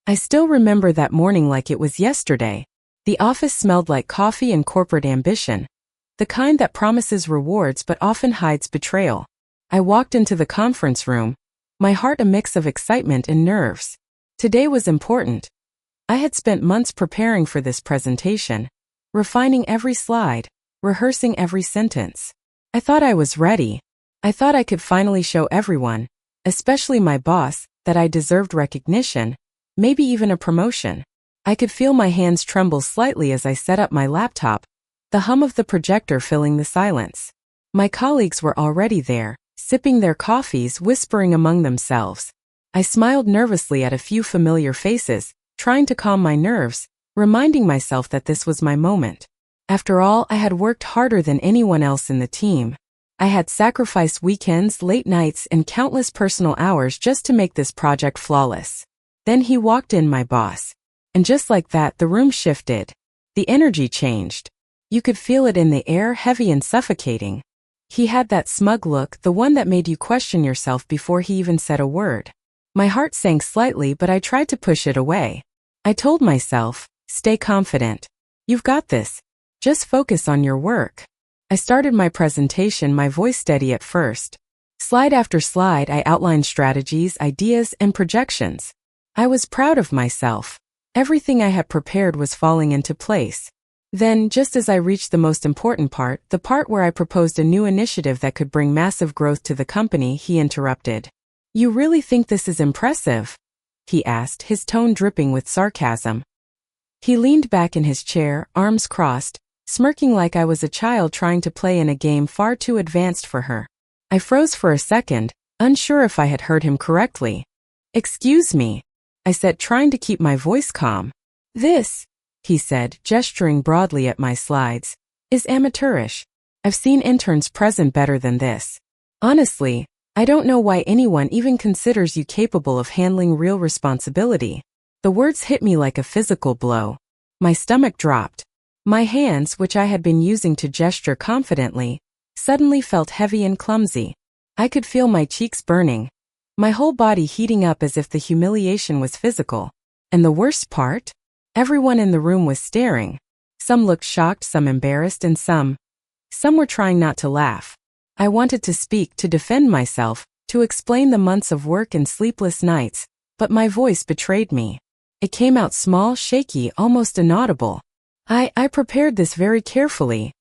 I still remember that morning like it was yesterday. The office smelled like coffee and corporate ambition, the kind that promises rewards but often hides betrayal. I walked into the conference room, my heart a mix of excitement and nerves. Today was important. I had spent months preparing for this presentation, refining every slide, rehearsing every sentence. I thought I was ready. I thought I could finally show everyone, especially my boss, that I deserved recognition, maybe even a promotion. I could feel my hands tremble slightly as I set up my laptop, the hum of the projector filling the silence. My colleagues were already there, sipping their coffees, whispering among themselves. I smiled nervously at a few familiar faces, trying to calm my nerves, reminding myself that this was my moment. After all, I had worked harder than anyone else in the team. I had sacrificed weekends, late nights, and countless personal hours just to make this project flawless. Then he walked in, my boss. And just like that, the room shifted. The energy changed. You could feel it in the air, heavy and suffocating. He had that smug look, the one that made you question yourself before he even said a word. My heart sank slightly, but I tried to push it away. I told myself, stay confident. You've got this. Just focus on your work. I started my presentation, my voice steady at first. Slide after slide, I outlined strategies, ideas, and projections. I was proud of myself. Everything I had prepared was falling into place. Then, just as I reached the most important part, the part where I proposed a new initiative that could bring massive growth to the company, he interrupted. You really think this is impressive? He asked, his tone dripping with sarcasm. He leaned back in his chair, arms crossed, smirking like I was a child trying to play in a game far too advanced for her. I froze for a second, unsure if I had heard him correctly. Excuse me, I said, trying to keep my voice calm. This, he said, gesturing broadly at my slides, is amateurish. I've seen interns present better than this. Honestly, I don't know why anyone even considers you capable of handling real responsibility. The words hit me like a physical blow. My stomach dropped. My hands, which I had been using to gesture confidently, suddenly felt heavy and clumsy. I could feel my cheeks burning, my whole body heating up as if the humiliation was physical. And the worst part? Everyone in the room was staring. Some looked shocked, some embarrassed, and some were trying not to laugh. I wanted to speak, to defend myself, to explain the months of work and sleepless nights, but my voice betrayed me. It came out small, shaky, almost inaudible. I prepared this very carefully,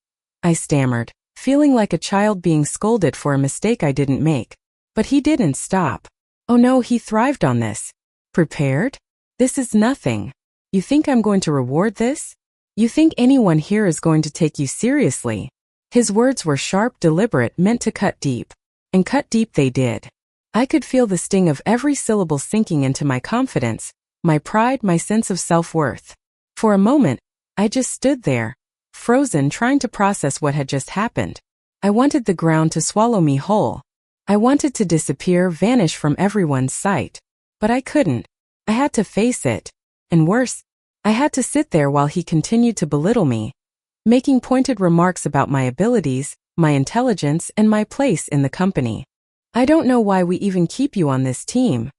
I stammered, feeling like a child being scolded for a mistake I didn't make. But he didn't stop. Oh no, he thrived on this. Prepared? This is nothing. You think I'm going to reward this? You think anyone here is going to take you seriously? His words were sharp, deliberate, meant to cut deep. And cut deep they did. I could feel the sting of every syllable sinking into my confidence, my pride, my sense of self-worth. For a moment, I just stood there, frozen, trying to process what had just happened. I wanted the ground to swallow me whole. I wanted to disappear, vanish from everyone's sight. But I couldn't. I had to face it. And worse, I had to sit there while he continued to belittle me, making pointed remarks about my abilities, my intelligence, and my place in the company. I don't know why we even keep you on this team,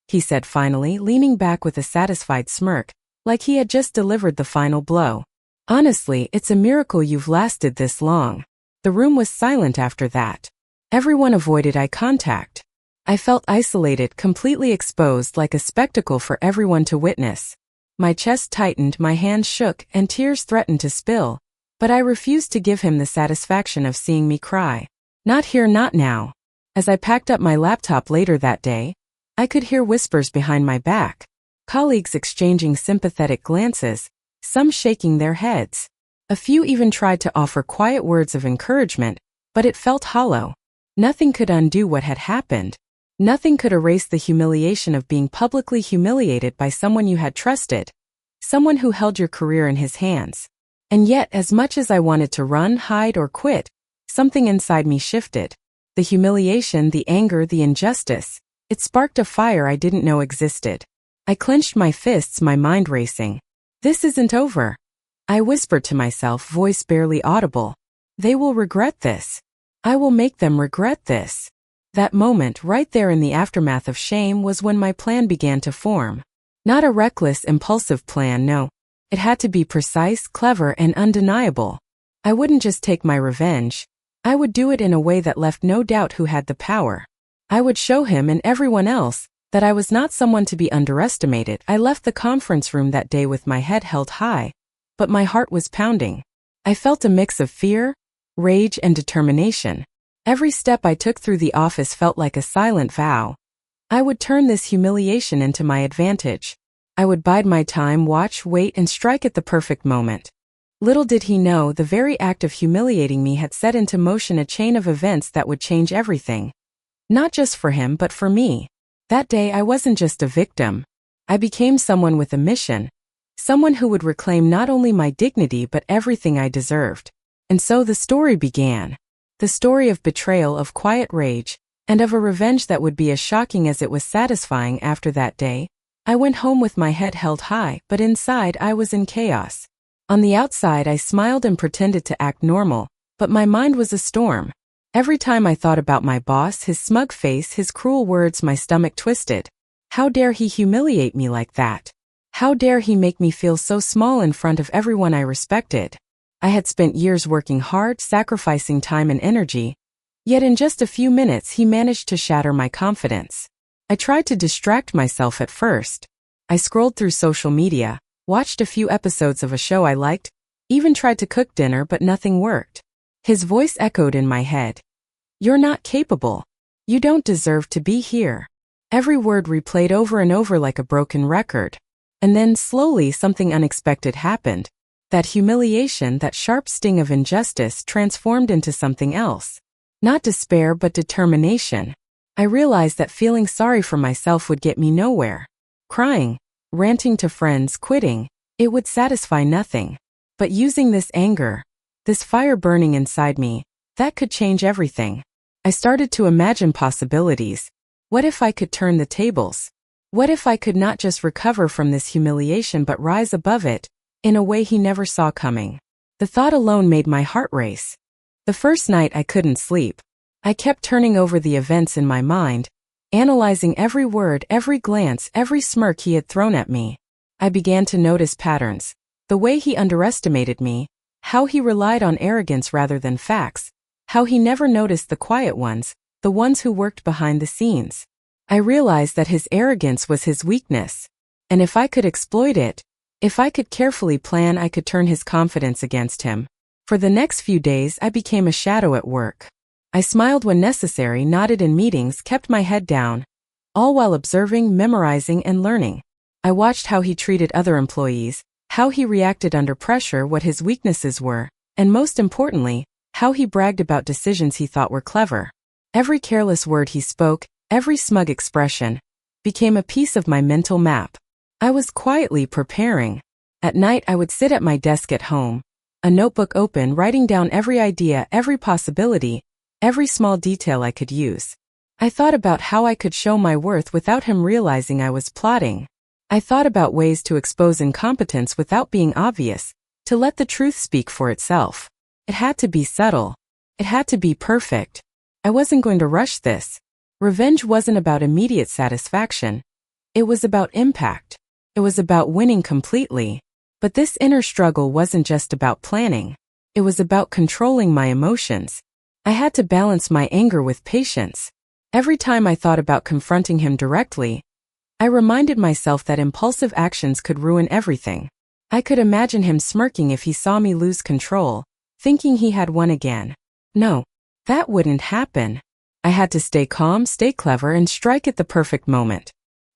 he said finally, leaning back with a satisfied smirk, like he had just delivered the final blow. Honestly, it's a miracle you've lasted this long. The room was silent after that. Everyone avoided eye contact. I felt isolated, completely exposed, like a spectacle for everyone to witness. My chest tightened, my hands shook, and tears threatened to spill. But I refused to give him the satisfaction of seeing me cry. Not here, not now. As I packed up my laptop later that day, I could hear whispers behind my back. Colleagues exchanging sympathetic glances, some shaking their heads. A few even tried to offer quiet words of encouragement, but it felt hollow. Nothing could undo what had happened. Nothing could erase the humiliation of being publicly humiliated by someone you had trusted, someone who held your career in his hands. And yet, as much as I wanted to run, hide, or quit, something inside me shifted. The humiliation, the anger, the injustice, it sparked a fire I didn't know existed. I clenched my fists, my mind racing. This isn't over. I whispered to myself, voice barely audible. They will regret this. I will make them regret this. That moment, right there in the aftermath of shame, was when my plan began to form. Not a reckless, impulsive plan, no. It had to be precise, clever, and undeniable. I wouldn't just take my revenge. I would do it in a way that left no doubt who had the power. I would show him and everyone else that I was not someone to be underestimated. I left the conference room that day with my head held high, but my heart was pounding. I felt a mix of fear, rage, and determination. Every step I took through the office felt like a silent vow. I would turn this humiliation into my advantage. I would bide my time, watch, wait, and strike at the perfect moment. Little did he know, the very act of humiliating me had set into motion a chain of events that would change everything. Not just for him, but for me. That day I wasn't just a victim. I became someone with a mission. Someone who would reclaim not only my dignity but everything I deserved. And so the story began. The story of betrayal, of quiet rage, and of a revenge that would be as shocking as it was satisfying. After that day, I went home with my head held high, but inside I was in chaos. On the outside I smiled and pretended to act normal, but my mind was a storm. Every time I thought about my boss, his smug face, his cruel words, my stomach twisted. How dare he humiliate me like that? How dare he make me feel so small in front of everyone I respected? I had spent years working hard, sacrificing time and energy, yet in just a few minutes he managed to shatter my confidence. I tried to distract myself at first. I scrolled through social media, watched a few episodes of a show I liked, even tried to cook dinner, but nothing worked. His voice echoed in my head. You're not capable. You don't deserve to be here. Every word replayed over and over like a broken record. And then slowly something unexpected happened. That humiliation, that sharp sting of injustice transformed into something else. Not despair, but determination. I realized that feeling sorry for myself would get me nowhere. Crying, ranting to friends, quitting, it would satisfy nothing. But using this anger, this fire burning inside me, that could change everything. I started to imagine possibilities. What if I could turn the tables? What if I could not just recover from this humiliation but rise above it, in a way he never saw coming? The thought alone made my heart race. The first night I couldn't sleep. I kept turning over the events in my mind, analyzing every word, every glance, every smirk he had thrown at me. I began to notice patterns. The way he underestimated me, how he relied on arrogance rather than facts, how he never noticed the quiet ones, the ones who worked behind the scenes. I realized that his arrogance was his weakness. And if I could exploit it, if I could carefully plan, I could turn his confidence against him. For the next few days I became a shadow at work. I smiled when necessary, nodded in meetings, kept my head down, all while observing, memorizing, and learning. I watched how he treated other employees, how he reacted under pressure, what his weaknesses were, and most importantly, how he bragged about decisions he thought were clever. Every careless word he spoke, every smug expression, became a piece of my mental map. I was quietly preparing. At night I would sit at my desk at home, a notebook open, writing down every idea, every possibility, every small detail I could use. I thought about how I could show my worth without him realizing I was plotting. I thought about ways to expose incompetence without being obvious, to let the truth speak for itself. It had to be subtle. It had to be perfect. I wasn't going to rush this. Revenge wasn't about immediate satisfaction. It was about impact. It was about winning completely. But this inner struggle wasn't just about planning. It was about controlling my emotions. I had to balance my anger with patience. Every time I thought about confronting him directly, I reminded myself that impulsive actions could ruin everything. I could imagine him smirking if he saw me lose control, thinking he had won again. No, that wouldn't happen. I had to stay calm, stay clever, and strike at the perfect moment.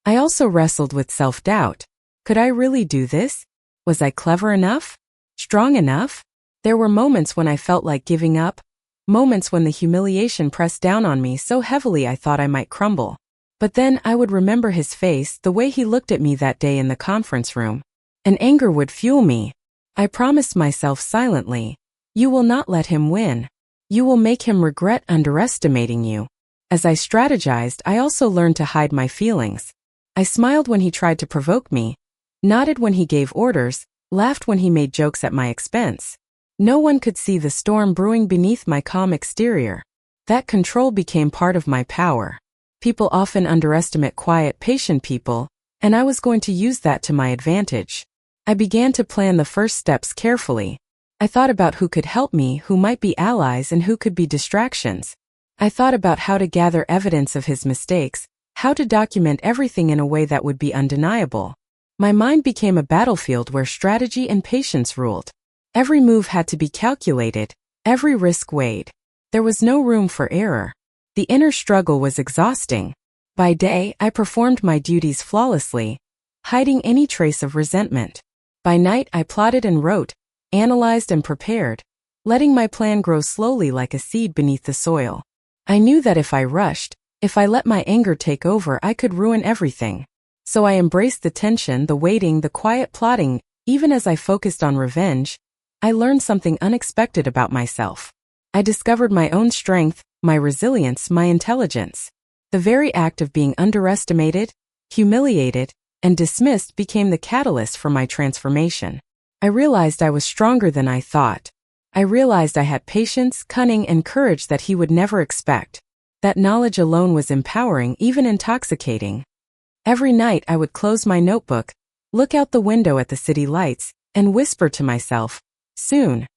I also wrestled with self-doubt. Could I really do this? Was I clever enough? Strong enough? There were moments when I felt like giving up, moments when the humiliation pressed down on me so heavily I thought I might crumble. But then I would remember his face, the way he looked at me that day in the conference room, and anger would fuel me. I promised myself silently, you will not let him win. You will make him regret underestimating you. As I strategized, I also learned to hide my feelings. I smiled when he tried to provoke me, nodded when he gave orders, laughed when he made jokes at my expense. No one could see the storm brewing beneath my calm exterior. That control became part of my power. People often underestimate quiet, patient people, and I was going to use that to my advantage. I began to plan the first steps carefully. I thought about who could help me, who might be allies, and who could be distractions. I thought about how to gather evidence of his mistakes, how to document everything in a way that would be undeniable. My mind became a battlefield where strategy and patience ruled. Every move had to be calculated, every risk weighed. There was no room for error. The inner struggle was exhausting. By day, I performed my duties flawlessly, hiding any trace of resentment. By night, I plotted and wrote, analyzed and prepared, letting my plan grow slowly like a seed beneath the soil. I knew that if I rushed, if I let my anger take over, I could ruin everything. So I embraced the tension, the waiting, the quiet plotting. Even as I focused on revenge, I learned something unexpected about myself. I discovered my own strength, my resilience, my intelligence. The very act of being underestimated, humiliated, and dismissed became the catalyst for my transformation. I realized I was stronger than I thought. I realized I had patience, cunning, and courage that he would never expect. That knowledge alone was empowering, even intoxicating. Every night I would close my notebook, look out the window at the city lights, and whisper to myself, soon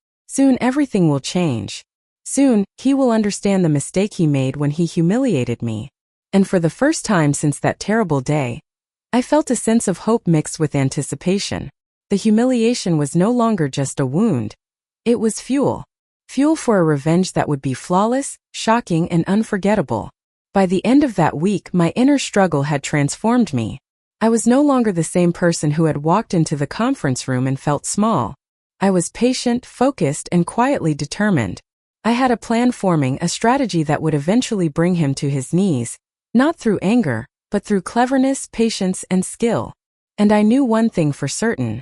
everything will change. Soon, he will understand the mistake he made when he humiliated me. And for the first time since that terrible day, I felt a sense of hope mixed with anticipation. The humiliation was no longer just a wound. It was fuel. Fuel for a revenge that would be flawless, shocking, and unforgettable. By the end of that week, my inner struggle had transformed me. I was no longer the same person who had walked into the conference room and felt small. I was patient, focused, and quietly determined. I had a plan forming, a strategy that would eventually bring him to his knees, not through anger, but through cleverness, patience, and skill. And I knew one thing for certain.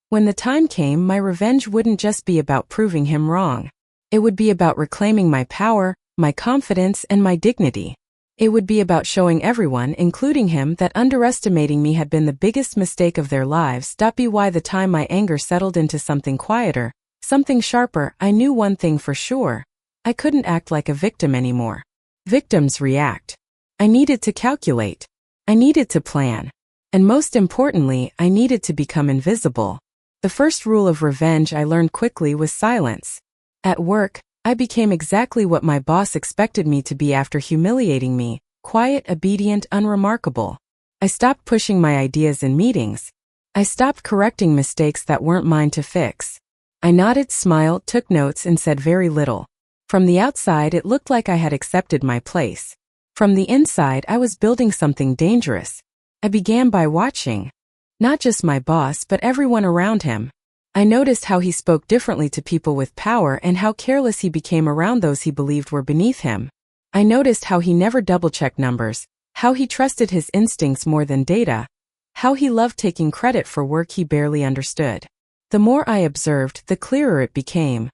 When the time came, my revenge wouldn't just be about proving him wrong. It would be about reclaiming my power, my confidence, and my dignity. It would be about showing everyone, including him, that underestimating me had been the biggest mistake of their lives. By the time my anger settled into something quieter, something sharper, I knew one thing for sure. I couldn't act like a victim anymore. Victims react. I needed to calculate. I needed to plan. And most importantly, I needed to become invisible. The first rule of revenge I learned quickly was silence. At work, I became exactly what my boss expected me to be after humiliating me: quiet, obedient, unremarkable. I stopped pushing my ideas in meetings. I stopped correcting mistakes that weren't mine to fix. I nodded, smiled, took notes, and said very little. From the outside, it looked like I had accepted my place. From the inside, I was building something dangerous. I began by watching. Not just my boss, but everyone around him. I noticed how he spoke differently to people with power and how careless he became around those he believed were beneath him. I noticed how he never double-checked numbers, how he trusted his instincts more than data, how he loved taking credit for work he barely understood. The more I observed, the clearer it became.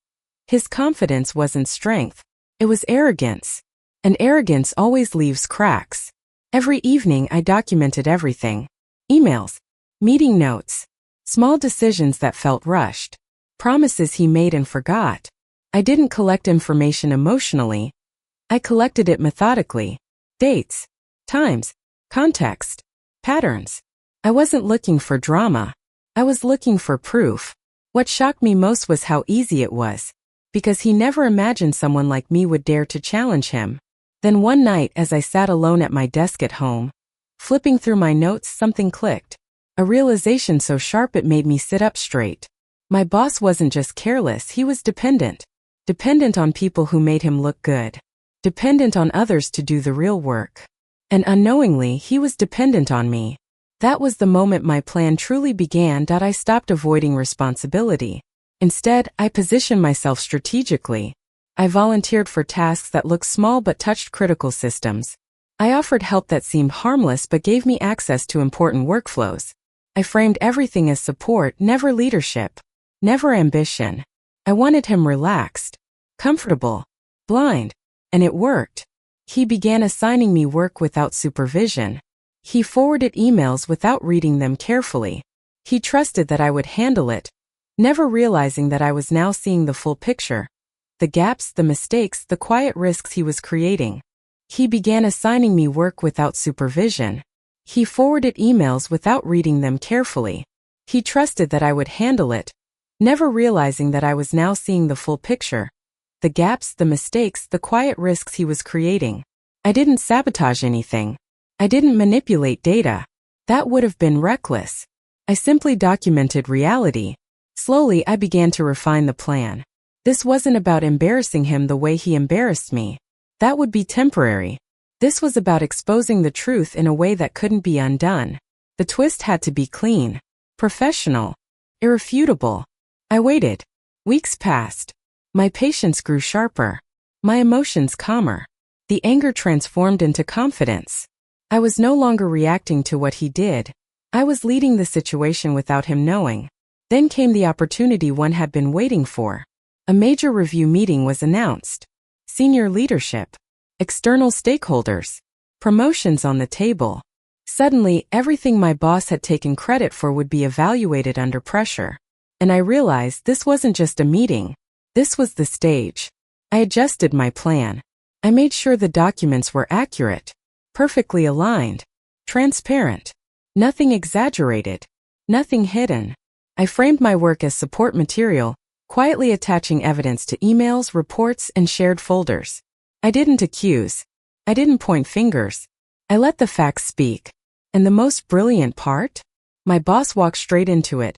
His confidence wasn't strength. It was arrogance. And arrogance always leaves cracks. Every evening I documented everything. Emails, meeting notes, small decisions that felt rushed, promises he made and forgot. I didn't collect information emotionally. I collected it methodically. Dates, times, context, patterns. I wasn't looking for drama. I was looking for proof. What shocked me most was how easy it was, because he never imagined someone like me would dare to challenge him. Then one night, as I sat alone at my desk at home, flipping through my notes, something clicked. A realization so sharp it made me sit up straight. My boss wasn't just careless, he was dependent. Dependent on people who made him look good. Dependent on others to do the real work. And unknowingly, he was dependent on me. That was the moment my plan truly began. I stopped avoiding responsibility. Instead, I positioned myself strategically. I volunteered for tasks that looked small but touched critical systems. I offered help that seemed harmless but gave me access to important workflows. I framed everything as support, never leadership, never ambition. I wanted him relaxed, comfortable, blind, and it worked. He began assigning me work without supervision. He forwarded emails without reading them carefully. He trusted that I would handle it, never realizing that I was now seeing the full picture. The gaps, the mistakes, the quiet risks he was creating. He began assigning me work without supervision. He forwarded emails without reading them carefully. He trusted that I would handle it, never realizing that I was now seeing the full picture. The gaps, the mistakes, the quiet risks he was creating. I didn't sabotage anything. I didn't manipulate data. That would have been reckless. I simply documented reality. Slowly, I began to refine the plan. This wasn't about embarrassing him the way he embarrassed me. That would be temporary. This was about exposing the truth in a way that couldn't be undone. The twist had to be clean, professional, irrefutable. I waited. Weeks passed. My patience grew sharper. My emotions calmer. The anger transformed into confidence. I was no longer reacting to what he did. I was leading the situation without him knowing. Then came the opportunity one had been waiting for. A major review meeting was announced. Senior leadership. External stakeholders. Promotions on the table. Suddenly, everything my boss had taken credit for would be evaluated under pressure. And I realized this wasn't just a meeting. This was the stage. I adjusted my plan. I made sure the documents were accurate, perfectly aligned, transparent. Nothing exaggerated. Nothing hidden. I framed my work as support material, quietly attaching evidence to emails, reports, and shared folders. I didn't accuse. I didn't point fingers. I let the facts speak. And the most brilliant part? My boss walked straight into it.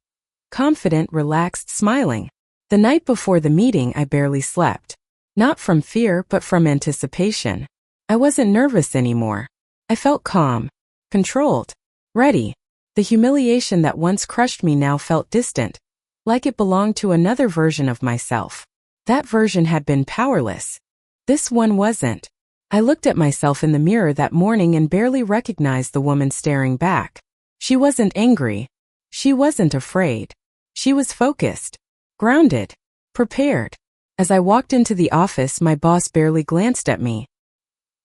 Confident, relaxed, smiling. The night before the meeting, I barely slept. Not from fear, but from anticipation. I wasn't nervous anymore. I felt calm, controlled, ready. The humiliation that once crushed me now felt distant, like it belonged to another version of myself. That version had been powerless. This one wasn't. I looked at myself in the mirror that morning and barely recognized the woman staring back. She wasn't angry. She wasn't afraid. She was focused, grounded, prepared. As I walked into the office, my boss barely glanced at me.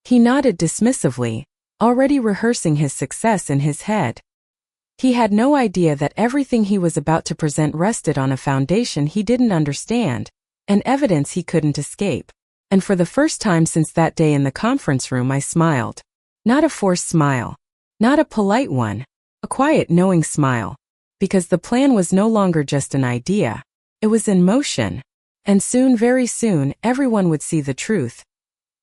He nodded dismissively, already rehearsing his success in his head. He had no idea that everything he was about to present rested on a foundation he didn't understand, and evidence he couldn't escape. And for the first time since that day in the conference room, I smiled. Not a forced smile. Not a polite one. A quiet, knowing smile. Because the plan was no longer just an idea. It was in motion. And soon, very soon, everyone would see the truth.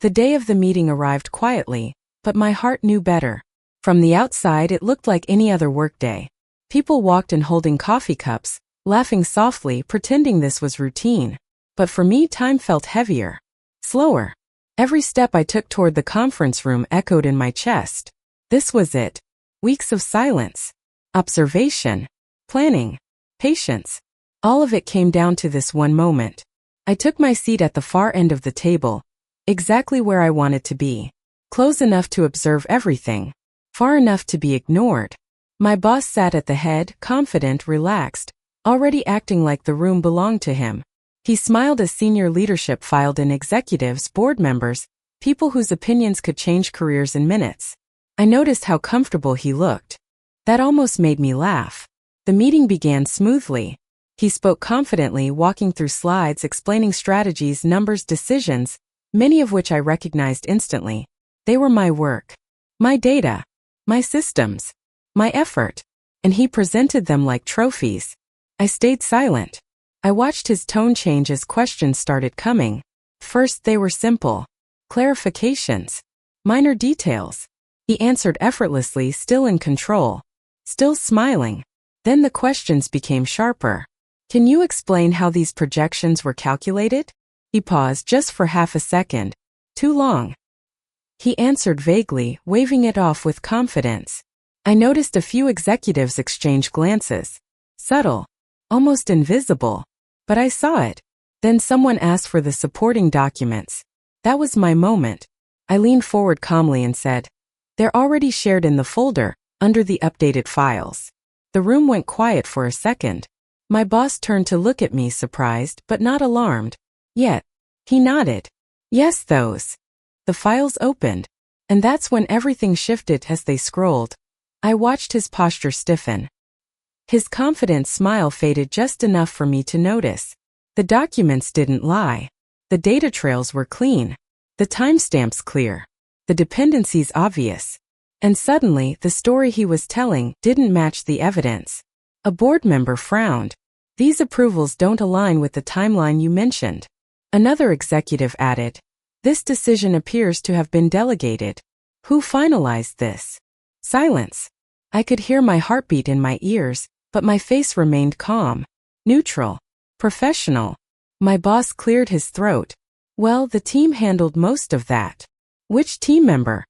The day of the meeting arrived quietly, but my heart knew better. From the outside, it looked like any other workday. People walked in holding coffee cups, laughing softly, pretending this was routine. But for me, time felt heavier. Slower. Every step I took toward the conference room echoed in my chest. This was it. Weeks of silence. Observation. Planning. Patience. All of it came down to this one moment. I took my seat at the far end of the table, exactly where I wanted to be. Close enough to observe everything. Far enough to be ignored. My boss sat at the head, confident, relaxed, already acting like the room belonged to him. He smiled as senior leadership filed in executives, board members, people whose opinions could change careers in minutes. I noticed how comfortable he looked. That almost made me laugh. The meeting began smoothly. He spoke confidently, walking through slides, explaining strategies, numbers, decisions, many of which I recognized instantly. They were my work, my data, my systems, my effort, and he presented them like trophies. I stayed silent. I watched his tone change as questions started coming. First, they were simple. Clarifications. Minor details. He answered effortlessly, still in control. Still smiling. Then the questions became sharper. Can you explain how these projections were calculated? He paused just for half a second. Too long. He answered vaguely, waving it off with confidence. I noticed a few executives exchange glances. Subtle. Almost invisible. But I saw it. Then someone asked for the supporting documents. That was my moment. I leaned forward calmly and said, "They're already shared in the folder, under the updated files." The room went quiet for a second. My boss turned to look at me, surprised but not alarmed. Yet, he nodded. Yes, those. The files opened. And that's when everything shifted as they scrolled. I watched his posture stiffen. His confident smile faded just enough for me to notice. The documents didn't lie. The data trails were clean. The timestamps clear. The dependencies obvious. And suddenly, the story he was telling didn't match the evidence. A board member frowned. These approvals don't align with the timeline you mentioned. Another executive added, this decision appears to have been delegated. Who finalized this? Silence. I could hear my heartbeat in my ears, but my face remained calm, neutral, professional. My boss cleared his throat. Well, the team handled most of that. Which team member?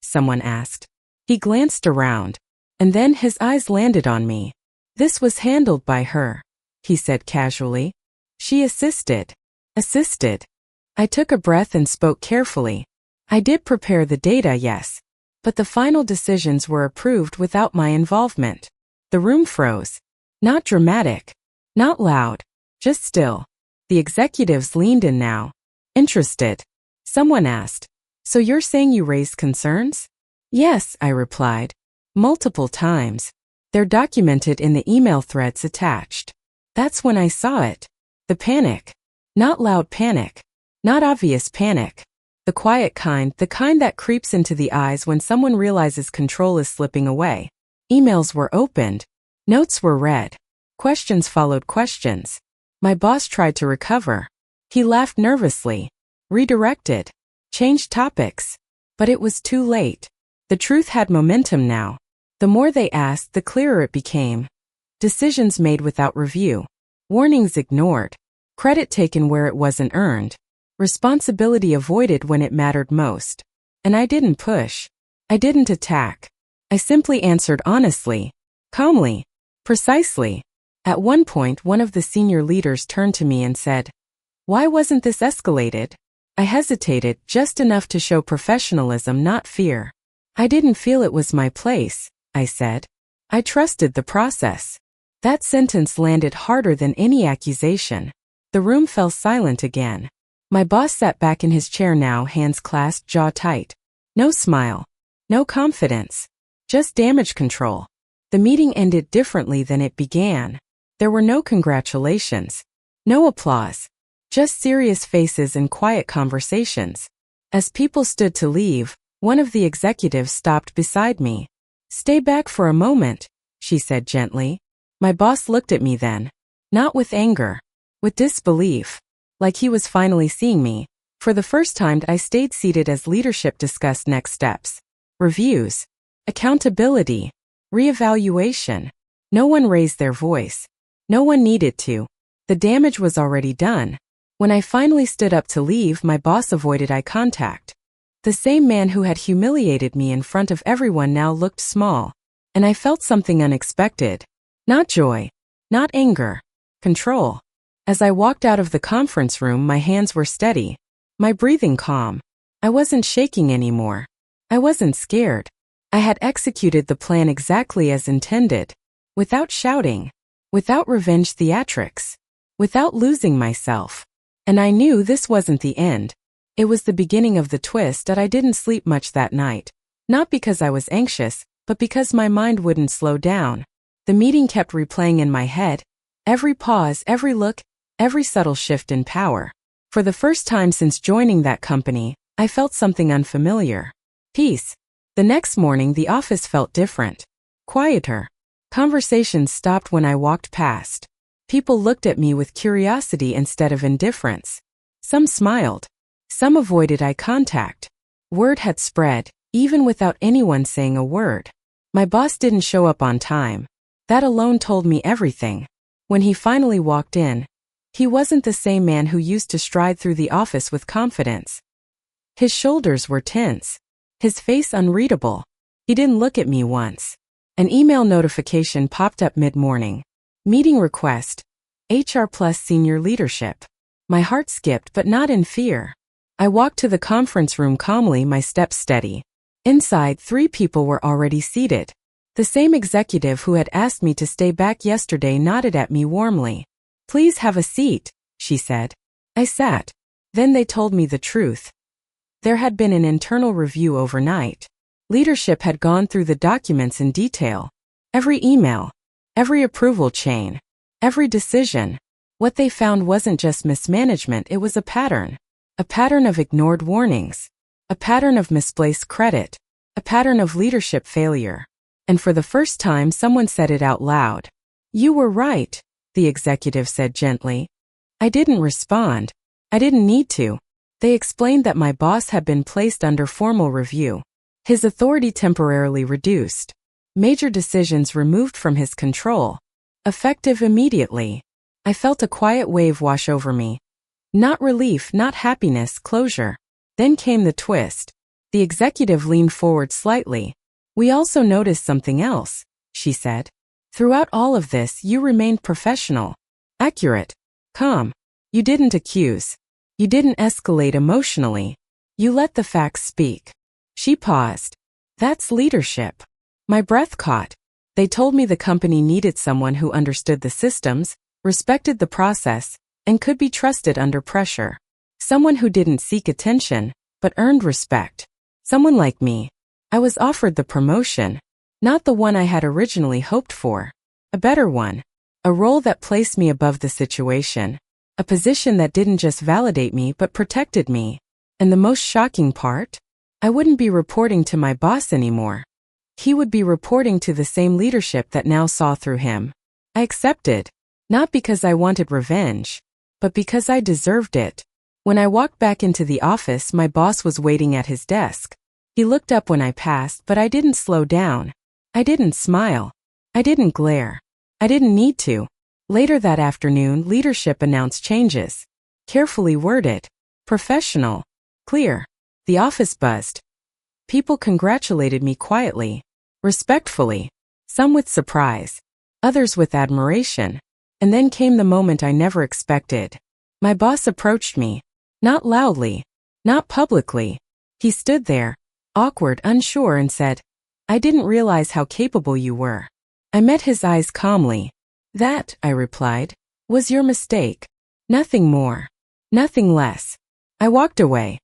Someone asked. He glanced around, and then his eyes landed on me. This was handled by her, he said casually. She assisted. Assisted. I took a breath and spoke carefully. I did prepare the data, yes, but the final decisions were approved without my involvement. The room froze. Not dramatic, not loud, just still. The executives leaned in now. Interested. Someone asked, so you're saying you raised concerns? Yes, I replied. Multiple times. They're documented in the email threads attached. That's when I saw it. The panic. Not loud panic. Not obvious panic. The quiet kind, the kind that creeps into the eyes when someone realizes control is slipping away. Emails were opened. Notes were read. Questions followed questions. My boss tried to recover. He laughed nervously. Redirected. Changed topics. But it was too late. The truth had momentum now. The more they asked, the clearer it became. Decisions made without review. Warnings ignored. Credit taken where it wasn't earned. Responsibility avoided when it mattered most. And I didn't push. I didn't attack. I simply answered honestly, calmly, precisely. At one point, one of the senior leaders turned to me and said, why wasn't this escalated? I hesitated, just enough to show professionalism, not fear. I didn't feel it was my place, I said. I trusted the process. That sentence landed harder than any accusation. The room fell silent again. My boss sat back in his chair now, hands clasped, jaw tight. No smile. No confidence. Just damage control. The meeting ended differently than it began. There were no congratulations. No applause. Just serious faces and quiet conversations. As people stood to leave, one of the executives stopped beside me. Stay back for a moment, she said gently. My boss looked at me then. Not with anger. With disbelief. Like he was finally seeing me. For the first time, I stayed seated as leadership discussed next steps. Reviews. Accountability. Reevaluation. No one raised their voice. No one needed to. The damage was already done. When I finally stood up to leave, my boss avoided eye contact. The same man who had humiliated me in front of everyone now looked small. And I felt something unexpected. Not joy. Not anger. Control. As I walked out of the conference room, my hands were steady. My breathing calm. I wasn't shaking anymore. I wasn't scared. I had executed the plan exactly as intended. Without shouting. Without revenge theatrics. Without losing myself. And I knew this wasn't the end. It was the beginning of the twist. That I didn't sleep much that night. Not because I was anxious, but because my mind wouldn't slow down. The meeting kept replaying in my head. Every pause, every look, every subtle shift in power. For the first time since joining that company, I felt something unfamiliar. Peace. The next morning, the office felt different. Quieter. Conversations stopped when I walked past. People looked at me with curiosity instead of indifference. Some smiled. Some avoided eye contact. Word had spread, even without anyone saying a word. My boss didn't show up on time. That alone told me everything. When he finally walked in, he wasn't the same man who used to stride through the office with confidence. His shoulders were tense. His face unreadable. He didn't look at me once. An email notification popped up mid-morning. Meeting request. HR plus senior leadership. My heart skipped, but not in fear. I walked to the conference room calmly, my steps steady. Inside, 3 people were already seated. The same executive who had asked me to stay back yesterday nodded at me warmly. Please have a seat, she said. I sat. Then they told me the truth. There had been an internal review overnight. Leadership had gone through the documents in detail. Every email. Every approval chain. Every decision. What they found wasn't just mismanagement, it was a pattern. A pattern of ignored warnings. A pattern of misplaced credit. a pattern of leadership failure. And for the first time, someone said it out loud. "You were right," the executive said gently. I didn't respond. I didn't need to. They explained that my boss had been placed under formal review. His authority temporarily reduced. Major decisions removed from his control. Effective immediately. I felt a quiet wave wash over me. Not relief, not happiness, closure. Then came the twist. The executive leaned forward slightly. "We also noticed something else," she said. "Throughout all of this, you remained professional, accurate, calm. You didn't accuse. You didn't escalate emotionally. You let the facts speak." She paused. "That's leadership." My breath caught. They told me the company needed someone who understood the systems, respected the process, and could be trusted under pressure. Someone who didn't seek attention, but earned respect. Someone like me. I was offered the promotion, not the one I had originally hoped for. A better one. A role that placed me above the situation. A position that didn't just validate me but protected me. And the most shocking part? I wouldn't be reporting to my boss anymore. He would be reporting to the same leadership that now saw through him. I accepted. Not because I wanted revenge, but because I deserved it. When I walked back into the office, my boss was waiting at his desk. He looked up when I passed, but I didn't slow down. I didn't smile. I didn't glare. I didn't need to. Later that afternoon, leadership announced changes. Carefully worded. Professional. Clear. The office buzzed. People congratulated me quietly. Respectfully. Some with surprise. Others with admiration. And then came the moment I never expected. My boss approached me. Not loudly. Not publicly. He stood there, awkward, unsure, and said, "I didn't realize how capable you were." I met his eyes calmly. "That," I replied, "was your mistake. Nothing more. Nothing less." I walked away.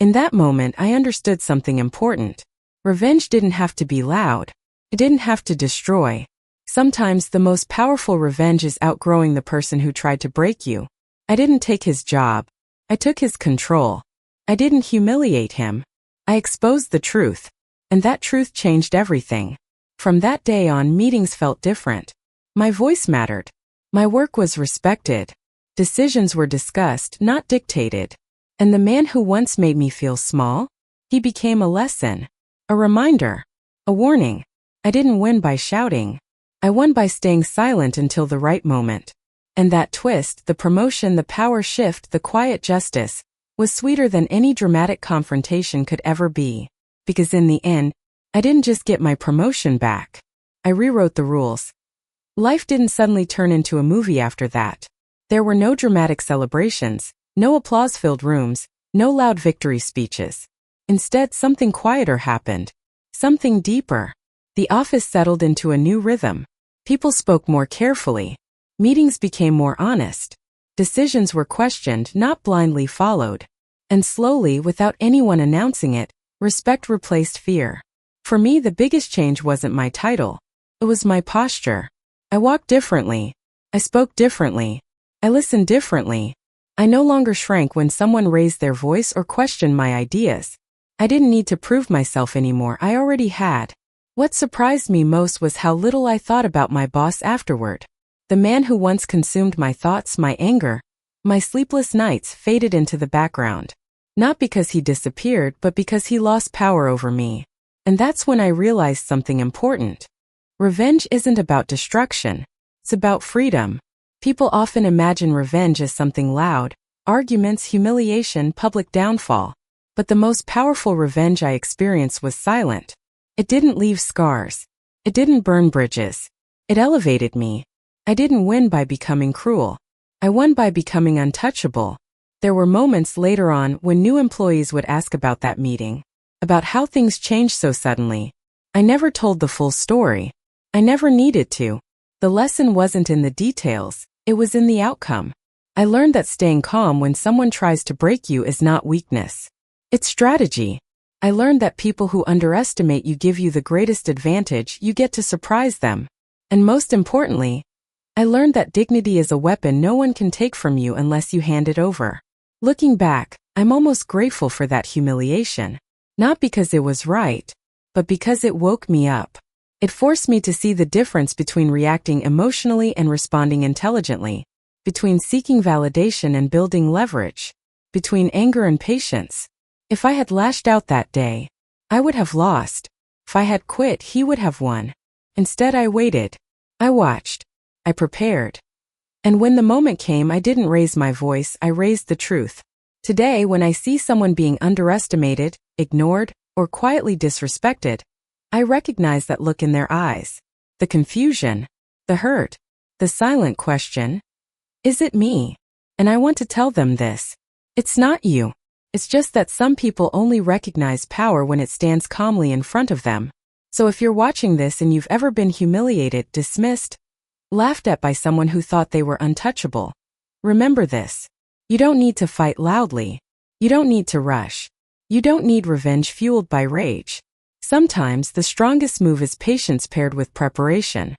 In that moment, I understood something important. Revenge didn't have to be loud. It didn't have to destroy. Sometimes the most powerful revenge is outgrowing the person who tried to break you. I didn't take his job. I took his control. I didn't humiliate him. I exposed the truth. And that truth changed everything. From that day on, meetings felt different. My voice mattered. My work was respected. Decisions were discussed, not dictated. And the man who once made me feel small, he became a lesson. A reminder. A warning. I didn't win by shouting. I won by staying silent until the right moment. And that twist, the promotion, the power shift, the quiet justice, was sweeter than any dramatic confrontation could ever be. Because in the end, I didn't just get my promotion back. I rewrote the rules. Life didn't suddenly turn into a movie after that. There were no dramatic celebrations, no applause-filled rooms, no loud victory speeches. Instead, something quieter happened. Something deeper. The office settled into a new rhythm. People spoke more carefully. Meetings became more honest. Decisions were questioned, not blindly followed. And slowly, without anyone announcing it, respect replaced fear. For me, the biggest change wasn't my title. It was my posture. I walked differently. I spoke differently. I listened differently. I no longer shrank when someone raised their voice or questioned my ideas. I didn't need to prove myself anymore. I already had. What surprised me most was how little I thought about my boss afterward. The man who once consumed my thoughts, my anger, my sleepless nights faded into the background. Not because he disappeared, but because he lost power over me. And that's when I realized something important. Revenge isn't about destruction. It's about freedom. People often imagine revenge as something loud, arguments, humiliation, public downfall. But the most powerful revenge I experienced was silent. It didn't leave scars. It didn't burn bridges. It elevated me. I didn't win by becoming cruel. I won by becoming untouchable. There were moments later on when new employees would ask about that meeting, about how things changed so suddenly. I never told the full story. I never needed to. The lesson wasn't in the details, it was in the outcome. I learned that staying calm when someone tries to break you is not weakness. It's strategy. I learned that people who underestimate you give you the greatest advantage. You get to surprise them. And most importantly, I learned that dignity is a weapon no one can take from you unless you hand it over. Looking back, I'm almost grateful for that humiliation. Not because it was right, but because it woke me up. It forced me to see the difference between reacting emotionally and responding intelligently, between seeking validation and building leverage, between anger and patience. If I had lashed out that day, I would have lost. If I had quit, he would have won. Instead, I waited. I watched. I prepared. And when the moment came, I didn't raise my voice, I raised the truth. Today, when I see someone being underestimated, ignored, or quietly disrespected, I recognize that look in their eyes. The confusion, the hurt, the silent question. Is it me? And I want to tell them this. It's not you. It's just that some people only recognize power when it stands calmly in front of them. So if you're watching this and you've ever been humiliated, dismissed, laughed at by someone who thought they were untouchable, remember this. You don't need to fight loudly. You don't need to rush. You don't need revenge fueled by rage. Sometimes the strongest move is patience paired with preparation.